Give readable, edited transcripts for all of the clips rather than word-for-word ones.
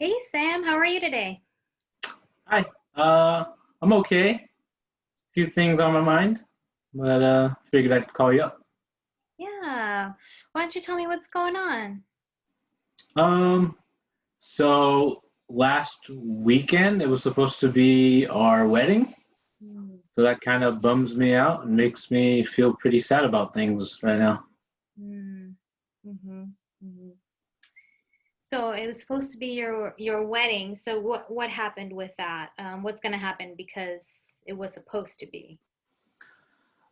Hey Sam, how are you today? Hi. I'm okay. A few things on my mind, but figured I'd call you up. Yeah. Why don't you tell me what's going on? Um, so last weekend it was supposed to be our wedding, Mm, so that kind of bums me out and makes me feel pretty sad about things right now. mm, mm-hmm, hmm. So it was supposed to be your wedding. So what happened with that? What's gonna happen because it was supposed to be?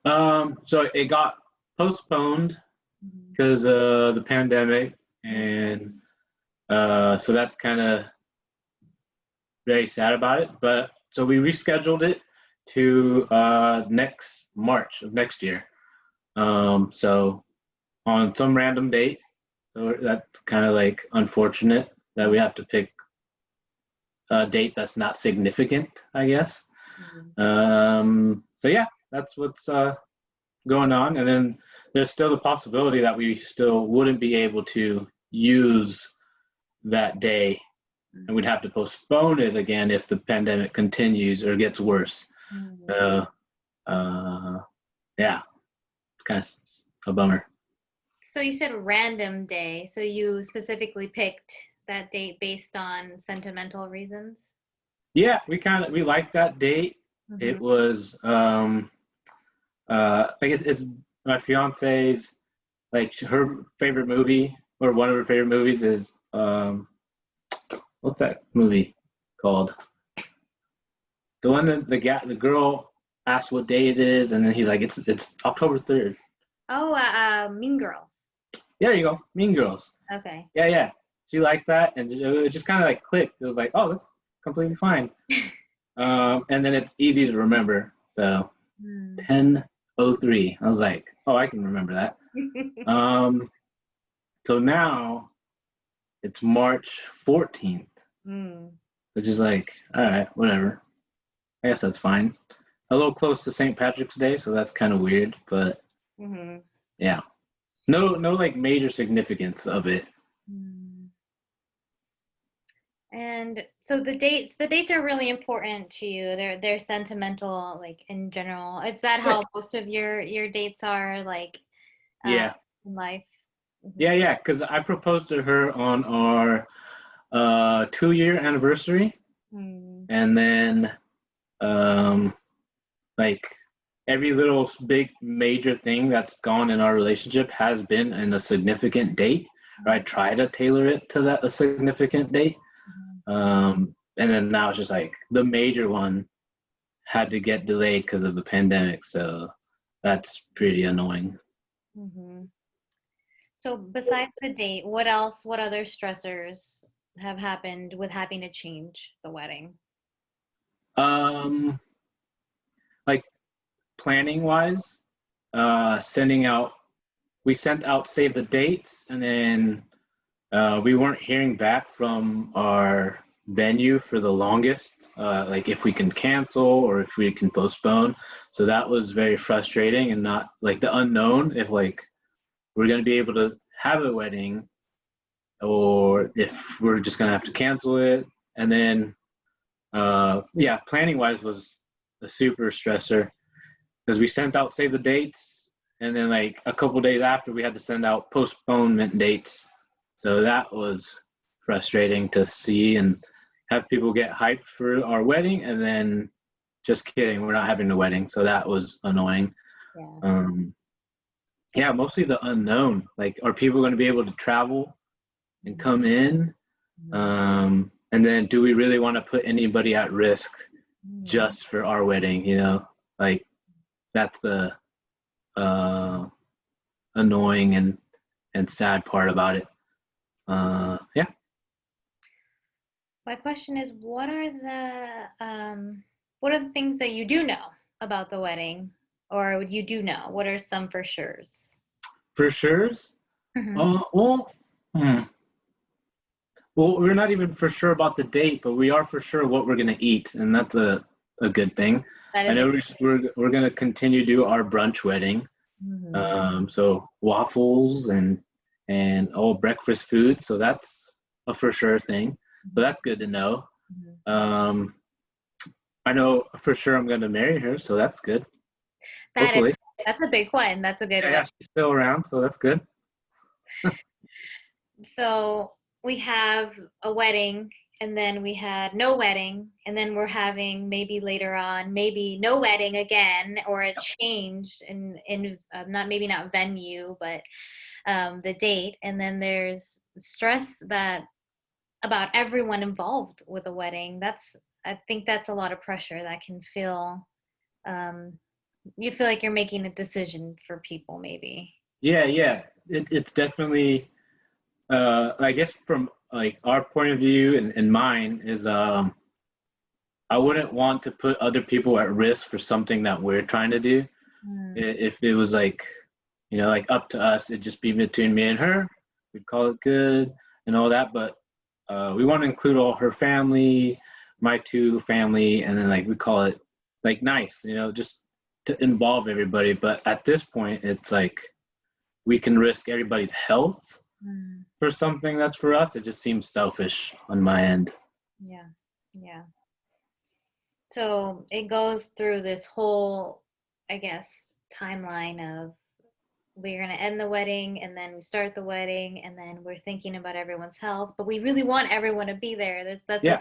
So it got postponed Mhm. because the pandemic, and so that's kind of very sad about it. But so we rescheduled it to next March of next year. So on some random date. So that's kind of like unfortunate that we have to pick a date that's not significant, I guess. Mhm. So yeah, that's what's going on. And then there's still the possibility that we still wouldn't be able to use that day and we'd have to postpone it again if the pandemic continues or gets worse. Mhm. So uh, yeah, kind of a bummer. So you said random day. So you specifically picked that date based on sentimental reasons? Yeah, we liked that date. Mm-hmm. It was I guess it's my fiance's like her favorite movie or one of her favorite movies is what's that movie called? The one that the girl asks what day it is and then he's like it's October 3rd. Oh, Mean Girls. Yeah, there you go. Mean Girls. Okay. Yeah, yeah. She likes that and it just kind of like clicked. It was like, "Oh, that's completely fine." And then it's easy to remember. So Hmm. 10:03. I was like, "Oh, I can remember that." Um so now it's March 14th, Mm. which is like, all right, whatever. I guess that's fine. A little close to St. Patrick's Day, so that's kind of weird, but Hmm. yeah. No like major significance of it. Mm. And so the dates are really important to you. They're sentimental, like in general. Is that Yeah. how most of your dates are, like uh, Yeah. in life? Yeah, Hmm. yeah, because I proposed to her on our 2-year anniversary, Mm. and then um like every little big major thing that's gone in our relationship has been in a significant date, or I try to tailor it to that a significant date. And then now it's just like the major one had to get delayed because of the pandemic, so that's pretty annoying. Hmm. So besides the date, what else? What other stressors have happened with having to change the wedding? Um, like planning wise, sending out we sent out save the dates, and then we weren't hearing back from our venue for the longest, like if we can cancel or if we can postpone. So that was very frustrating and not like the unknown if like we're going to be able to have a wedding or if we're just going to have to cancel it. And then, yeah, planning wise was a super stressor because we sent out save the dates, and then like a couple days after we had to send out postponement dates. So that was frustrating to see and have people get hyped for our wedding, and then just kidding, we're not having the wedding. So that was annoying. Yeah. um yeah, mostly the unknown, like are people going to be able to travel and come in, and then do we really want to put anybody at risk Mhm. just for our wedding, like that's the uh annoying and sad part about it. Yeah. My question is, what are the things that you do know about the wedding, or you do know? What are some for sure's? For sure. Hmm. Uh, well, hmm. Well, we're not even for sure about the date, but we are for sure what we're gonna eat, and that's a good thing. That I is a know good we're gonna continue to do our brunch wedding. thing. So waffles and all breakfast food. So that's a for sure thing. So that's good to know. Mhm. Um, I know for sure I'm going to marry her, so that's good. That is, Hopefully. that's a big one. That's a good Yeah, one. yeah, she's still around, so that's good. So we have a wedding, and then we had no wedding, and then we're having maybe later on, maybe no wedding again, or a change in not maybe not venue, but the date. And then there's stress that about everyone involved with a wedding. I think that's a lot of pressure that can feel. Um, you feel like you're making a decision for people, maybe. Yeah, yeah. It's definitely I guess from like our point of view and mine is I wouldn't want to put other people at risk for something that we're trying to do. Mm, If it was like, like up to us, it'd just be between me and her. We'd call it good and all that, but we want to include all her family, my two family, and then like we call it like nice, just to involve everybody. But at this point, it's like we can risk everybody's health mm, for something that's for us. It just seems selfish on my end. yeah, yeah. So it goes through this whole, I guess, timeline of we're going to end the wedding and then we start the wedding and then we're thinking about everyone's health, but we really want everyone to be there. Yeah.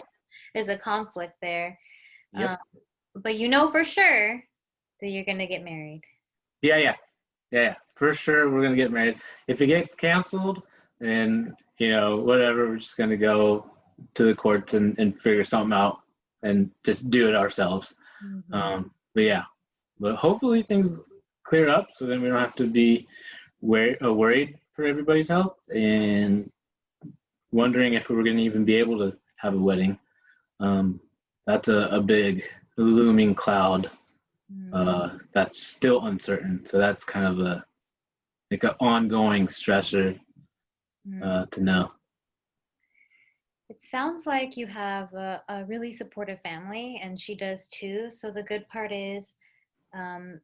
There's a conflict there. Yep. Um, but you know for sure that you're going to get married. Yeah, yeah. Yeah, for sure we're gonna get married. If it gets canceled, then whatever, we're just gonna go to the courts and figure something out and just do it ourselves. Mm-hmm. But yeah, but hopefully things clear up so then we don't have to be worried for everybody's health and wondering if we were gonna even be able to have a wedding. Um, that's a big looming cloud that's still uncertain. So that's kind of like an ongoing stressor Mm-hmm. to know. It sounds like you have a really supportive family, and she does too. So the good part is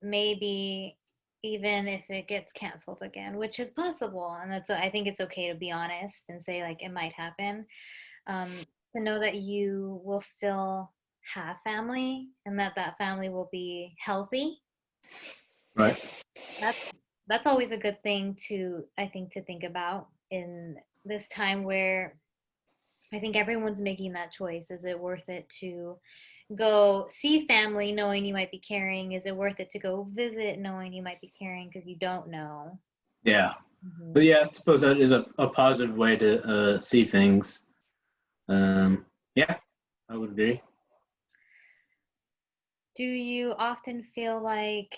maybe even if it gets canceled again, which is possible, and I think it's okay to be honest and say like it might happen. To know that you will still have family and that that family will be healthy. Right. That's that's always a good thing to I think to think about in this time where I think everyone's making that choice. Is it worth it to go see family knowing you might be carrying? Is it worth it to go visit knowing you might be carrying because you don't know? Yeah. Hmm. But yeah, I suppose that is a positive way to see things. Yeah, I would agree. Do you often feel like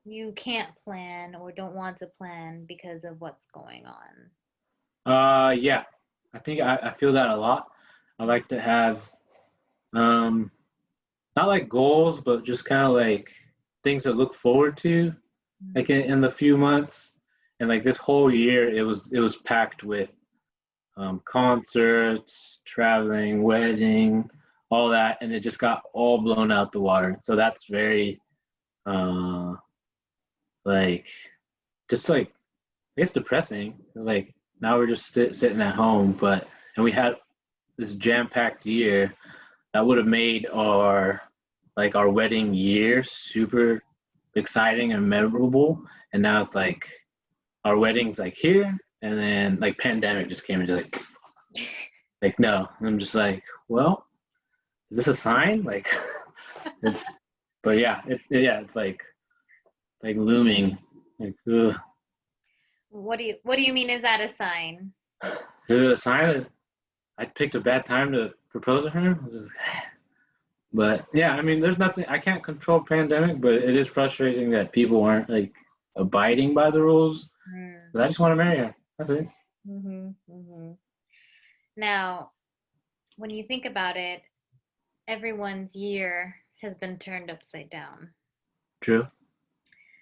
you can't plan or don't want to plan because of what's going on? Yeah, I think I feel that a lot. I like to have um, not like goals, but just kind of like things to look forward to, like in the few months. And like this whole year, it was packed with concerts, traveling, wedding, all that, and it just got all blown out the water. So that's very uh, like just like I guess depressing. Like now we're just sitting at home, and we had this jam-packed year that would have made our wedding year super exciting and memorable, and now it's like our wedding's like here, and then like pandemic just came into like no. And I'm just like, well, is this a sign? Like, but yeah, yeah, it's like looming. Like, ugh. What do you mean is that a sign? Is it a sign that I picked a bad time to propose to her? But yeah, I mean, there's nothing I can't control pandemic, but it is frustrating that people aren't like abiding by the rules. Mm. But I just want to marry her. That's it. Hmm. Hmm. Now, when you think about it, everyone's year has been turned upside down. True.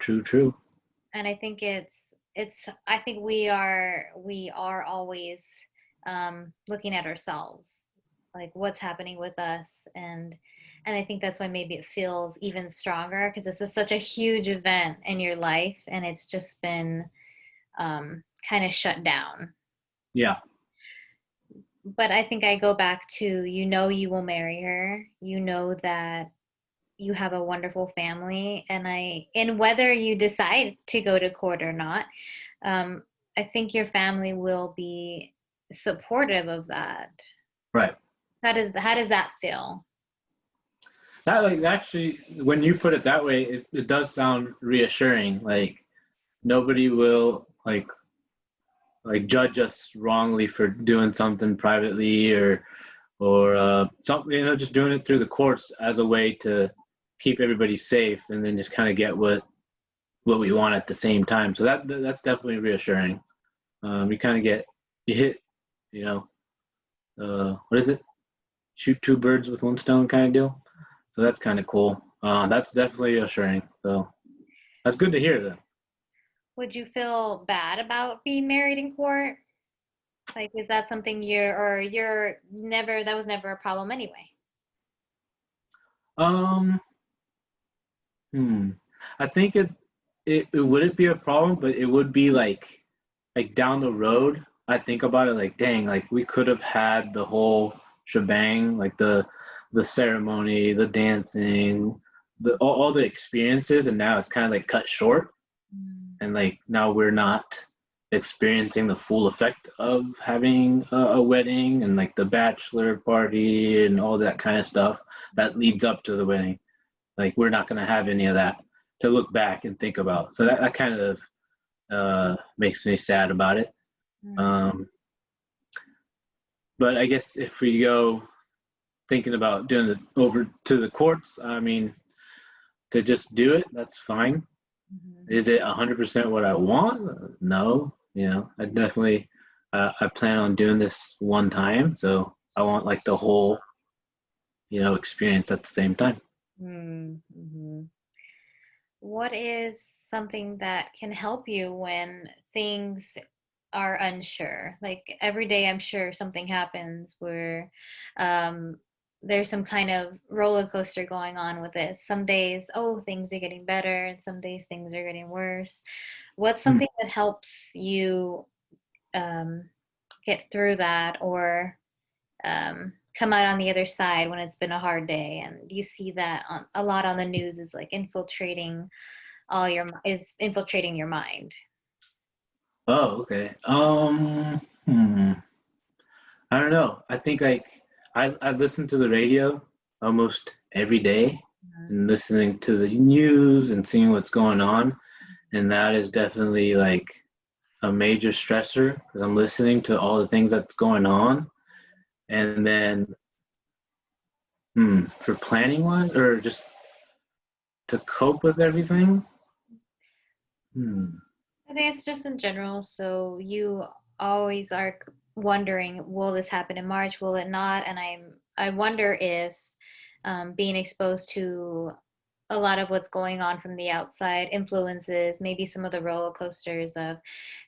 True. True. And I think I think we are always looking at ourselves, like what's happening with us, and I think that's why maybe it feels even stronger because this is such a huge event in your life, and it's just been kind of shut down. Yeah. but I think I go back to, you know, you will marry her. You know that you have a wonderful family, and whether you decide to go to court or not, um, I think your family will be supportive of that. Right. How does that feel? That like actually, when you put it that way, it does sound reassuring. Like nobody will like judge us wrongly for doing something privately or something, just doing it through the courts as a way to keep everybody safe, and then just kind of get what we want at the same time. So that's definitely reassuring. You kind of get you hit, you know, what is it? Shoot two birds with one stone kind of deal. So that's kind of cool. That's definitely reassuring. So that's good to hear. Then. Would you feel bad about being married in court? Like, is that something you're never, that was never a problem anyway? Um, hmm. I think it wouldn't be a problem, but it would be like down the road. I think about it like, dang, like we could have had the whole shebang, like the ceremony, the dancing, all the experiences, and now it's kind of like cut short, Mm. and like now we're not experiencing the full effect of having a wedding and like the bachelor party and all that kind of stuff that leads up to the wedding. Like we're not going to have any of that to look back and think about. So that kind of makes me sad about it. Mm. Um, but I guess if we go thinking about doing it over to the courts, I mean, to just do it, that's fine. Mhm. Is it 100% what I want? No. I definitely, I plan on doing this one time. So I want like the whole, experience at the same time. Mm-hmm. What is something that can help you when things are unsure? Like every day, I'm sure something happens where um, there's some kind of roller coaster going on with this. Some days, oh, things are getting better, and some days things are getting worse. What's Hmm. something that helps you um, get through that, or come out on the other side when it's been a hard day? And you see that a lot on the news is like infiltrating your mind. Oh, okay. I don't know. I think like I listen to the radio almost every day Mhm. and listening to the news and seeing what's going on, and that is definitely like a major stressor because I'm listening to all the things that's going on, and then for planning wise or just to cope with everything. Hmm. I think it's just in general. So you always are wondering, will this happen in March? Will it not? And I wonder if being exposed to a lot of what's going on from the outside influences maybe some of the roller coasters of,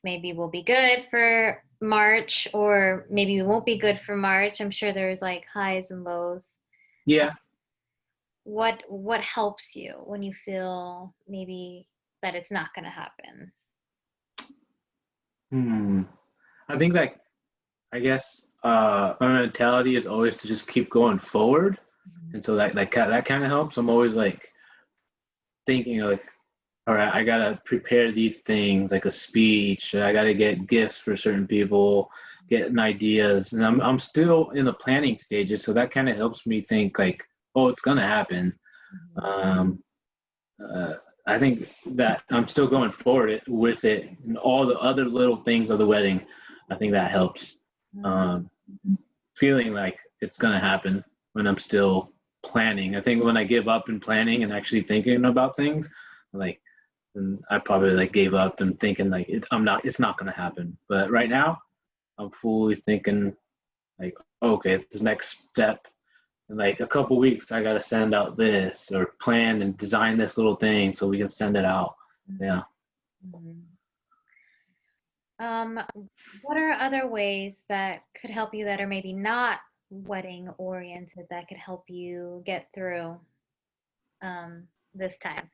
maybe we'll be good for March or maybe we won't be good for March. I'm sure there's like highs and lows. Yeah. What helps you when you feel maybe that it's not going to happen? Hmm. I think like I guess my mentality is always to just keep going forward, and so that kind of helps. I'm always like thinking like, all right, I gotta prepare these things like a speech. I gotta get gifts for certain people, getting ideas, and I'm still in the planning stages, so that kind of helps me think like, oh, it's gonna happen. Mhm. Um, uh, I think that I'm still going forward with it, and all the other little things of the wedding. I think that helps. Mhm. Um, Feeling like it's gonna happen when I'm still planning. I think when I give up in planning and actually thinking about things, like and I probably like gave up and thinking like it's not gonna happen. But right now, I'm fully thinking like, okay, this next step in like a couple weeks, I gotta send out this or plan and design this little thing so we can send it out. Mhm. Yeah. Mhm. Um, what are other ways that could help you that are maybe not wedding oriented that could help you get through this time?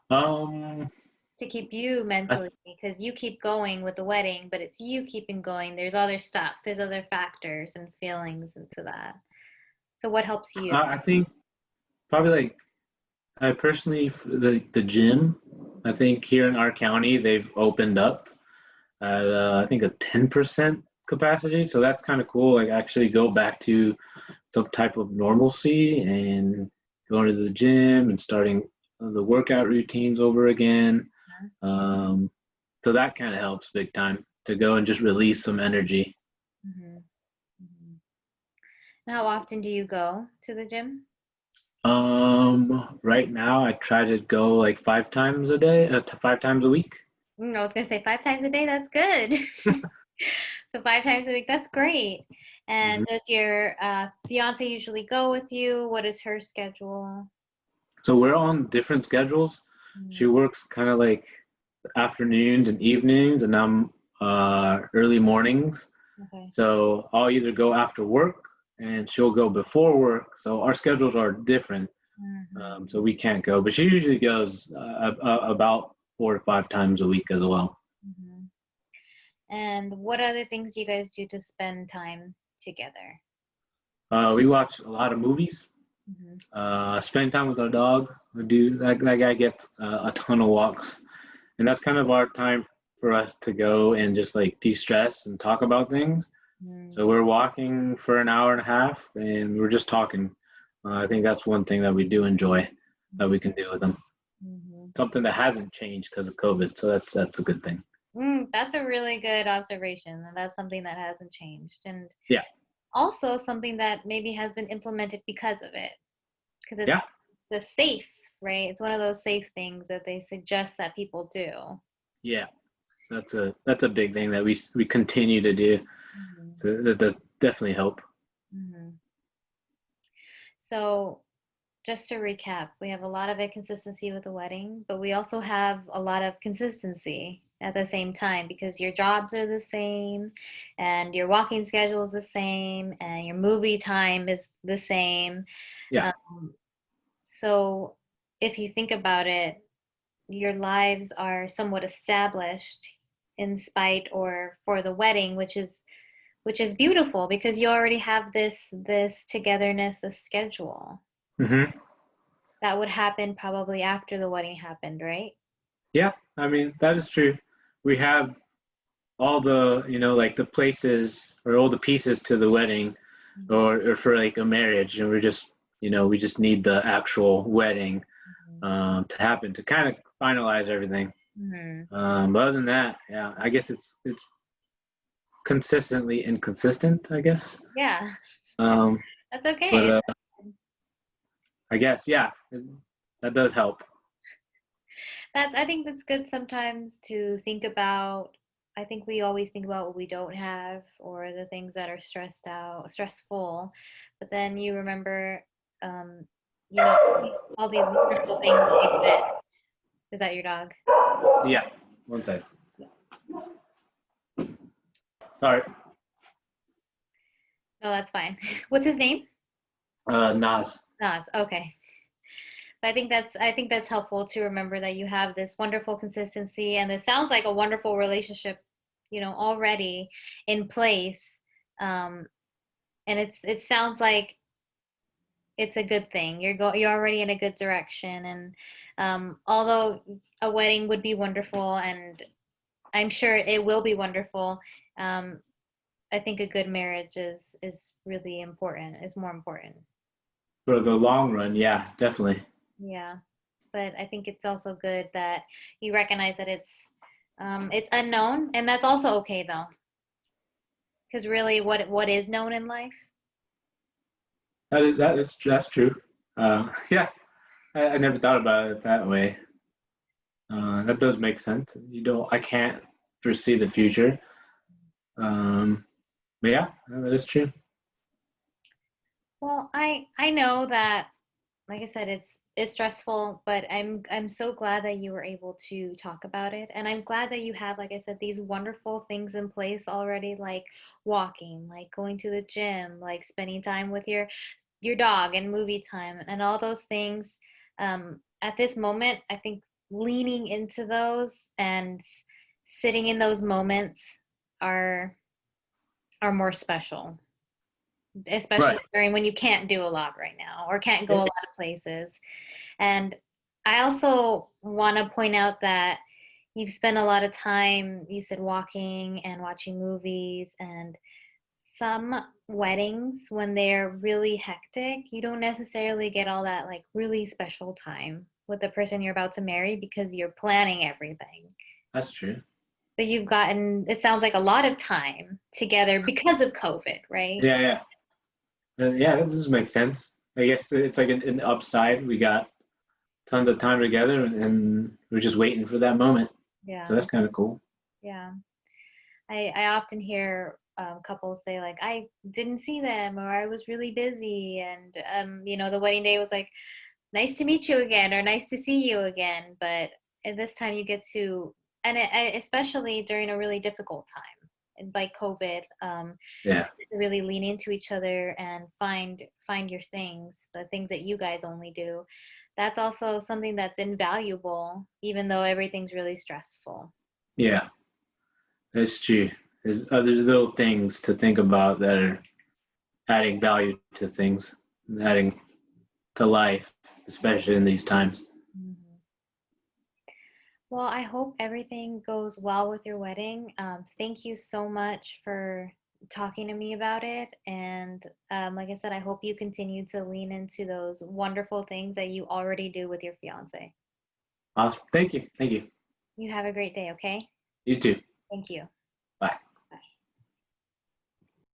Um. to keep you I, mentally, because you keep going with the wedding, but it's you keeping going. There's other stuff, there's other factors and feelings into that. So what helps you? I think probably like I personally the gym. I think here in our county they've opened up at I think a 10% capacity, so that's kind of cool. Like actually go back to some type of normalcy and going to the gym and starting the workout routines over again. Um, so that kind of helps big time to go and just release some energy. Mm-hmm. Mm-hmm. How often do you go to the gym? Right now I try to go like 5 times a day, 5 times a week. I was gonna say 5 times a day. That's good. So 5 times a week, that's great. And Mhm. does your fiance usually go with you? What is her schedule? So we're on different schedules. She Mm, works kind of like afternoons and evenings, and I'm early mornings. okay. So I'll either go after work and she'll go before work. So our schedules are different. So Hmm. we can't go, but she usually goes about 4 to 5 times a week as well. Hmm. And what other things do you guys do to spend time together? We watch a lot of movies. Hmm. Spend time with our dog. We do that guy gets a ton of walks, and that's kind of our time for us to go and just like de-stress and talk about things. So we're walking for an hour and a half, and we're just talking. I think that's one thing that we do enjoy that we can do with them. Hmm. Something that hasn't changed because of COVID, so that's a good thing. That's a really good observation. And that's something that hasn't changed. And Yeah, also something that maybe has been implemented because of it. Because yeah, it's a safe, right? It's one of those safe things that they suggest that people do. yeah. That's a big thing that we continue to do. Hmm. So that does definitely help. Hmm. So just to recap, we have a lot of inconsistency with the wedding, but we also have a lot of consistency at the same time because your jobs are the same and your walking schedule is the same and your movie time is the same. Yeah. Um, so if you think about it, your lives are somewhat established in spite or for the wedding, which is beautiful because you already have this togetherness, this schedule Hmm. that would happen probably after the wedding happened, right? Yeah. I mean, that is true. We have all the, like the places or all the pieces to the wedding Mhm, or for like a marriage. And we're just, we just need the actual wedding mhm, to happen to kind of finalize everything. mhm. But other than that, yeah, I guess it's consistently inconsistent, I guess. Yeah, Um, that's but okay. I guess, yeah, that does help. I think that's good sometimes to think about. I think we always think about what we don't have or the things that are stressful, but then you remember, um, you know, all these wonderful things exist. Is that your dog? Yeah. One second. Sorry. No, that's fine. What's his name? Nas. Nas. Okay. I think that's helpful to remember that you have this wonderful consistency and it sounds like a wonderful relationship, already in place. Um, and it sounds like it's a good thing. You're already in a good direction and although a wedding would be wonderful and I'm sure it will be wonderful, um, I think a good marriage is really important. Is more important. For the long run, yeah, definitely. Yeah. But I think it's also good that you recognize that it's unknown, and that's also okay though, because really, what is known in life? That's true. Yeah, I never thought about it that way. That does make sense. I can't foresee the future. Um, but yeah, that is true. Well, I know that, like I said, it's stressful, but I'm so glad that you were able to talk about it, and I'm glad that you have, like I said, these wonderful things in place already, like walking, like going to the gym, like spending time with your dog and movie time and all those things. At this moment, I think leaning into those and sitting in those moments are are more special, especially Right. during when you can't do a lot right now or can't go Yeah. a lot of places. And I also want to point out that you've spent a lot of time, you said, walking and watching movies, and some weddings, when they're really hectic, you don't necessarily get all that like really special time with the person you're about to marry because you're planning everything. That's true. But you've gotten, it sounds like a lot of time together because of COVID, right? Yeah, yeah. Yeah, that does make sense. I guess it's like an upside. We got tons of time together, and we're just waiting for that moment. So Yeah, that's kind of cool. yeah. I often hear couples say like I didn't see them or I was really busy, and the wedding day was like nice to meet you again or nice to see you again, but at this time you get to, and especially during a really difficult time like COVID, Yeah, to really lean into each other and find your things, the things that you guys only do. That's also something that's invaluable, even though everything's really stressful. yeah, that's true. There's other little things to think about that are adding value to things, adding to life, especially in these times. Mhm. Well, I hope everything goes well with your wedding. Thank you so much for talking to me about it. And like I said, I hope you continue to lean into those wonderful things that you already do with your fiance. Awesome. Thank you. Thank you. You have a great day, okay? You too. Thank you. Bye.